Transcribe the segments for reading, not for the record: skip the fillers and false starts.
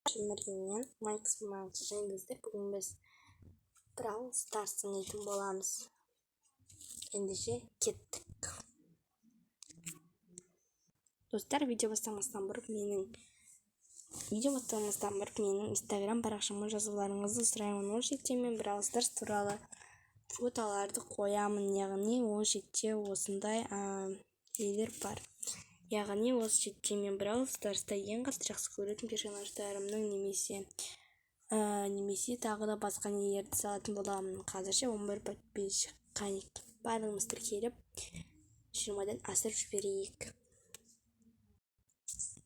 Жеміргеннен Майкс және біздер бүгін біз Brawl Stars ойнайтын боламыз. Ендеше кеттік. Достар, видео бастамастан бұрын менің Instagram парақшама жазуларыңызды сұраймын. Ол жерде мен Brawl Stars туралы фотоларды қоямын, яғни ол жерде осындай нелер бар. Яғни осы жерде мен Brawl Stars'та ең жақсы көретін персонаждарымның немесе тағы да басқа нелерді салатын боламын. Қазірше 11 подписчик қанеки. Барлығымыз тіркеліп 20-дан асырып жіберейік.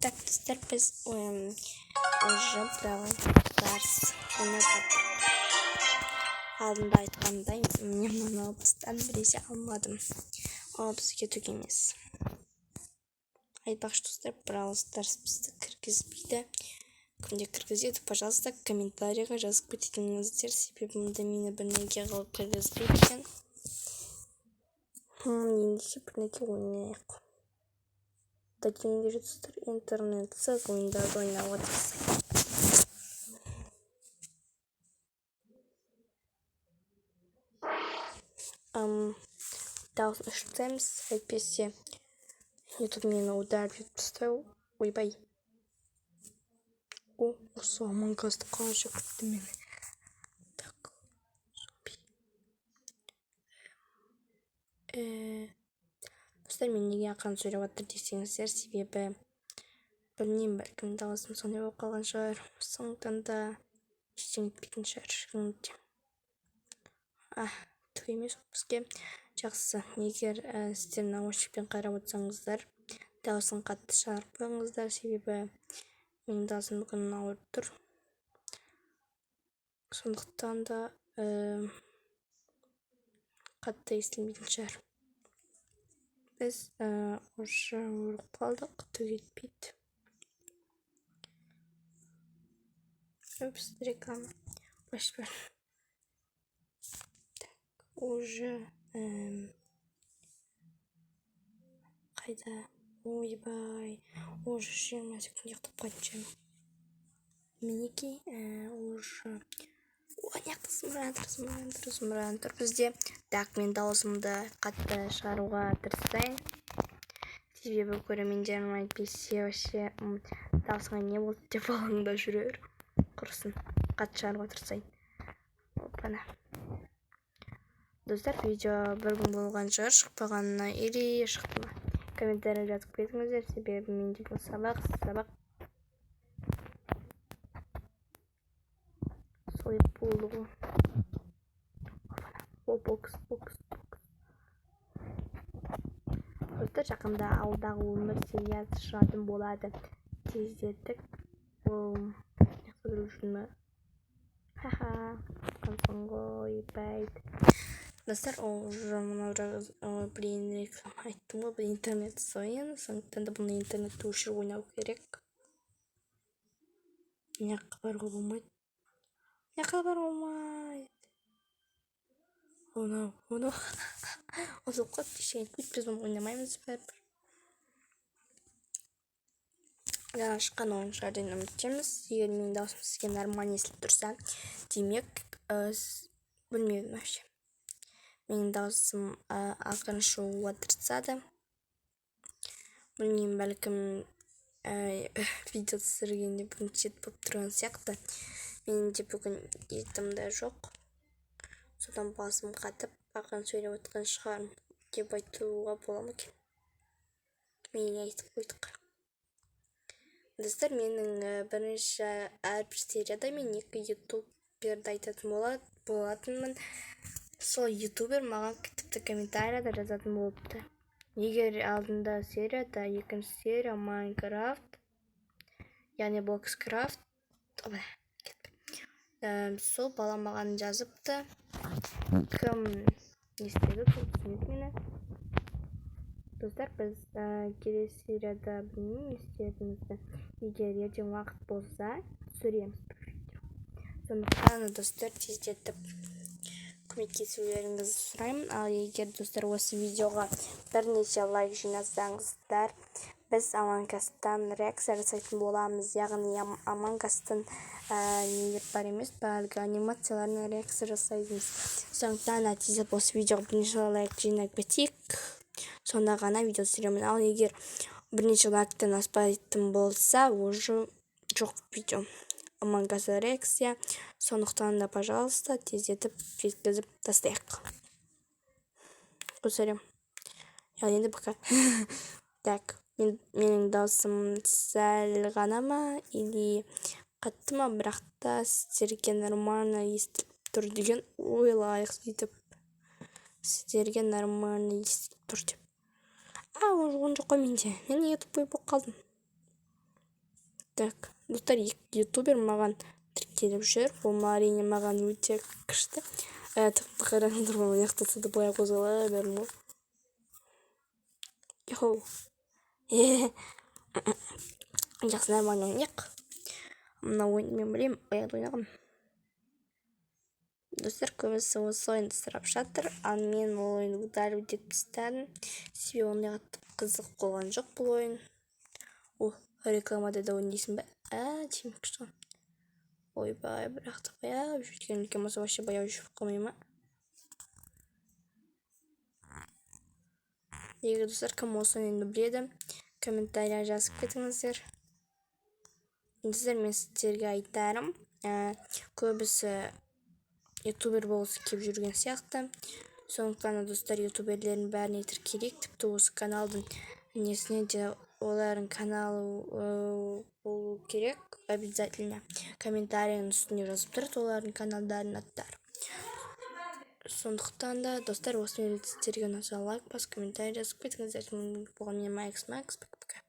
Так, достар, біз уже Brawl Stars ойнап жатырмыз. Алдында айтқандай, мен мынау тұстан біресе алмадым. Ол бізге түк емес. Айтпақшы, достар, Brawl Stars бізді кіргізбейді. Кімде кіргізеді, пожалуйста, комментарийға жазып кететіңіздер, себебімді мені бірнеге қылып кіргізбейді екен. Ендеше бірнеге ойнайық. Дәкенде достар, интернетсіз ойындарды ойнауға тырысайық. Дауысын ұшыртамыз, әйтпесе YouTube мені ударып тастау. Ойбай. Осы Among Us'ты қанша күтті мені. Так, зомби. Достар, мен неге ақан сөйлеп жатыр десеңіздер, себебі білмеймін, бәлкім дауысым сондай болып қалған шығар. Сондықтан да ештеңе етпейтін шығар. Түк емес бізге. Жақсы, егер сіздер наушникпен қарап отырсаңыздар, дауысын қатты шығарып қойыңыздар, себебі менің даусым бүгін ауырып тұр. Сондықтан да қатты естілмейтін шығар. Біз уже өліп қалдық, түк етпейді. Реклама. Бош ver. Уже қайда? Ойбай. Уже 20 секунд ұйықтап қайтып. Мінекей уже. Зымыран тұр бізде. Так, мен даусымды қатты шығаруға тырысайын. Себебі көрермендерім айтпесе, вообще даусыңа не болды деп алаңда жүрер. Құрысын, қатты шығаруға тырысайын. Опана. Достар, видео бір күн болған шығар, шықпағанына или шықты ма? Комментарий жазып кетіңіздер, себебі менде бұл сабақ. Солай болу. Бокс. Достар, жақында алдағы өмір сериясы шығатын болады. Тездетік. Жақсы жүрушіні. Қансын ғой, бәйді. Достар, айттым ғой, бұл интернет ойын. Сондықтан да бұны интернетті өшіріп ойнау керек. Не қабар болмайды. Оны. Осы қот дешең етпейді, біз бұны ойнамаймыз бәрібір. Жаңа шыққан ойыншыларды үміттеміз. Егер менің даусым сізге нормально естіліп тұрса, демек, білмедім вообще. Менің даусым ақырын шығуға тырысады. Білмеймін, бәлкім видео түсіргенде бүгін жет болып тұрған сияқты. Менің де бүгін етімді жоқ. Содан басым қатып, ақырын сөйлеп отқан шығарым деп айтуға бола ма екен? Мен айтып қойдық. Достар, менің бірінші әрбір серияда мен 2 ютуберді айтатын болатынмын. Сол ютубер маған тіпті комментарияда жазатын болыпты. Егер алдында серияда, екінші серия Майнкрафт, яғни Бокскрафт, сол бала маған жазыпты. Кім естеді, сол түсінеді мені. Достар, біз келесі серияда білмеймін естеріңізді. Егер ертең уақыт болса, түсіреміз бір видео. Сондықтан, достар, тездетіп көмектесулеріңізді сұраймын. Ал егер достар осы видеоға бірнеше лайк жинасаңыздар, біз Амонг-Астан реакция жасайтын боламыз. Яғни Амонг-Астан нелер бар емес, бәрі анимацияларына реакция жасаймыз. Сондықтан нәтижесі осы видеоға бірнеше лайк жинап кетейік. Сонда ғана видео түсіремін. Ал егер бірнеше лайктан аспайтын болса, уже жоқ видео. Амонг-Астан реакция. Сондықтан да, пожалуйста, тездетіп жеткізіп тастайық. Көсерем. Яғни енді пока. Так, менің даусым сәл ғана ма, или қатты ма, бірақ та сіздерге нормально естіп тұр деген ойлайық сөйтіп. Сіздерге нормально естіп тұр деп. Он жоқ қой менде. Мен ютуб болып қалдым. Так, достар, ютубер маған тіркеліп жүр. Бұл әрине маған өте күшті. Тіпті қараңыздар, бұл маяқтаса да былай қозғала бермей. Йоу. Жақсы, нормально ойнайық. Мына ойын мен білем, баяғыда ойнағам. Достар, көбісі осы ойынды сұрап жатыр, ал мен ол ойынды дәл өтіп тастадым. Себебі ондай қатты қызық болған жоқ бұл ойын. Рекламада да ойнайсың ба? Тиім күшті. Ойбай, бірақ та баяу жүрген үлкен болса, вообще баяу жүріп қалмай ма? Егер достар, кім осы ойынды біледі, комментария жазып кетіңіздер. Достар, мен сіздерге айтарым, көбісі ютубер болғысы келіп жүрген сияқты. Сондықтан достар, ютуберлердің бәріне тіркелейік. Тіпті осы каналдың несіне де олардың каналы болу керек. Обязательно комментарияның үстіне жазып тұрады олардың каналдарының аттары. Сондықтан да, достар, осы мен сіздерге ұнаса лайк бас, комментарий жазып кетіңіздер. Болған мен Макс. Пока-пока.